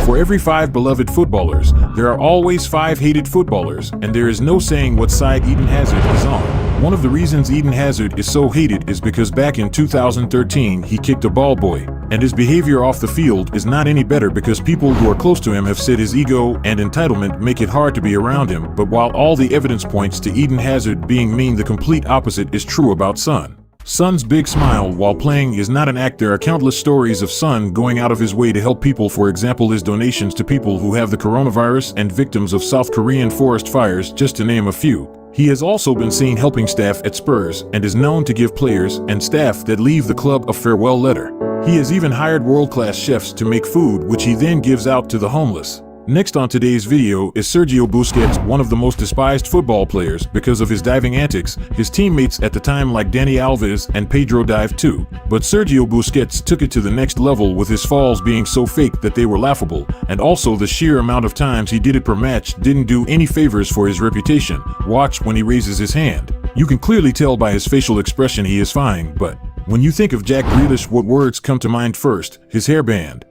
For every 5 beloved footballers, there are always 5 hated footballers, and there is no saying what side Eden Hazard is on. One of the reasons Eden Hazard is so hated is because back in 2013 he kicked a ball boy, and his behavior off the field is not any better because people who are close to him have said his ego and entitlement make it hard to be around him. But while all the evidence points to Eden Hazard being mean, the complete opposite is true about Son. Son's big smile while playing is not an act. There are countless stories of Son going out of his way to help people. For example, his donations to people who have the coronavirus and victims of South Korean forest fires, just to name a few. He has also been seen helping staff at Spurs and is known to give players and staff that leave the club a farewell letter. He has even hired world-class chefs to make food, which he then gives out to the homeless. Next on today's video is Sergio Busquets, one of the most despised football players because of his diving antics. His teammates at the time like Dani Alves and Pedro dive too, but Sergio Busquets took it to the next level with his falls being so fake that they were laughable, and also the sheer amount of times he did it per match didn't do any favors for his reputation. Watch when he raises his hand. You can clearly tell by his facial expression he is fine, but when you think of Jack Grealish, what words come to mind first? His hairband?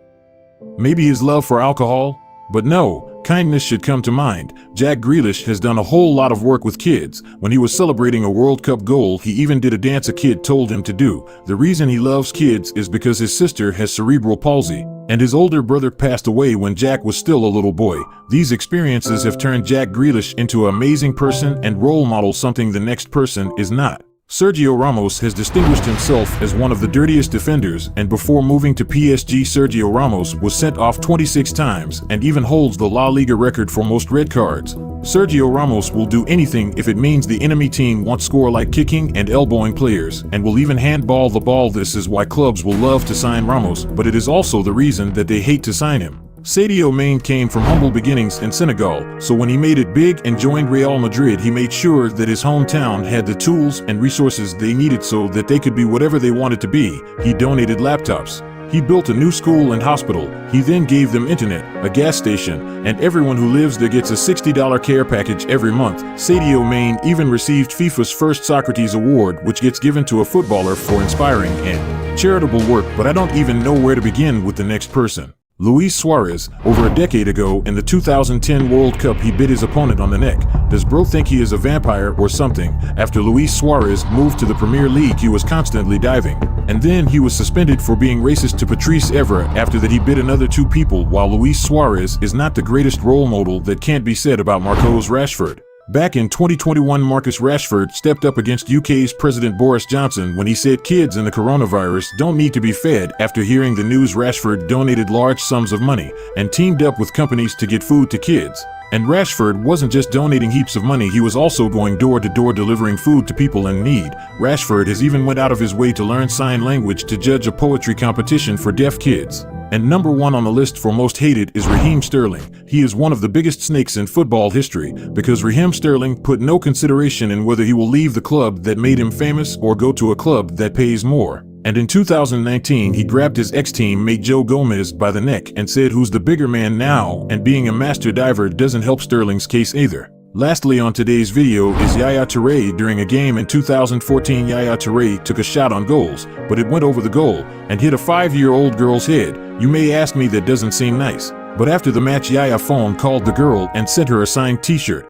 Maybe his love for alcohol? But no, kindness should come to mind. Jack Grealish has done a whole lot of work with kids. When he was celebrating a World Cup goal, he even did a dance a kid told him to do. The reason he loves kids is because his sister has cerebral palsy, and his older brother passed away when Jack was still a little boy. These experiences have turned Jack Grealish into an amazing person and role model, something the next person is not. Sergio Ramos has distinguished himself as one of the dirtiest defenders, and before moving to PSG, Sergio Ramos was sent off 26 times and even holds the La Liga record for most red cards. Sergio Ramos will do anything if it means the enemy team won't score, like kicking and elbowing players, and will even handball the ball. This is why clubs will love to sign Ramos, but it is also the reason that they hate to sign him. Sadio Mane came from humble beginnings in Senegal, so when he made it big and joined Real Madrid, he made sure that his hometown had the tools and resources they needed so that they could be whatever they wanted to be. He donated laptops. He built a new school and hospital. He then gave them internet, a gas station, and everyone who lives there gets a $60 care package every month. Sadio Mane even received FIFA's first Socrates Award, which gets given to a footballer for inspiring and charitable work. But I don't even know where to begin with the next person. Luis Suarez. Over a decade ago in the 2010 World Cup, he bit his opponent on the neck. Does bro think he is a vampire or something? After Luis Suarez moved to the Premier League, he was constantly diving. And then he was suspended for being racist to Patrice Evra. After that, he bit another 2 people. While Luis Suarez is not the greatest role model, that can't be said about Marcus Rashford. Back in 2021, Marcus Rashford stepped up against UK's President Boris Johnson when he said kids in the coronavirus don't need to be fed. After hearing the news, Rashford donated large sums of money and teamed up with companies to get food to kids. And Rashford wasn't just donating heaps of money, he was also going door to door delivering food to people in need. Rashford has even went out of his way to learn sign language to judge a poetry competition for deaf kids. And number 1 on the list for most hated is Raheem Sterling. He is one of the biggest snakes in football history because Raheem Sterling put no consideration in whether he will leave the club that made him famous or go to a club that pays more. And in 2019, he grabbed his ex-teammate Joe Gomez by the neck and said, "Who's the bigger man now?" And being a master diver doesn't help Sterling's case either. Lastly on today's video is Yaya Touré. During a game in 2014, Yaya Touré took a shot on goals, but it went over the goal and hit a 5-year-old girl's head. You may ask me, that doesn't seem nice. But after the match, Yaya phone called the girl and sent her a signed t-shirt.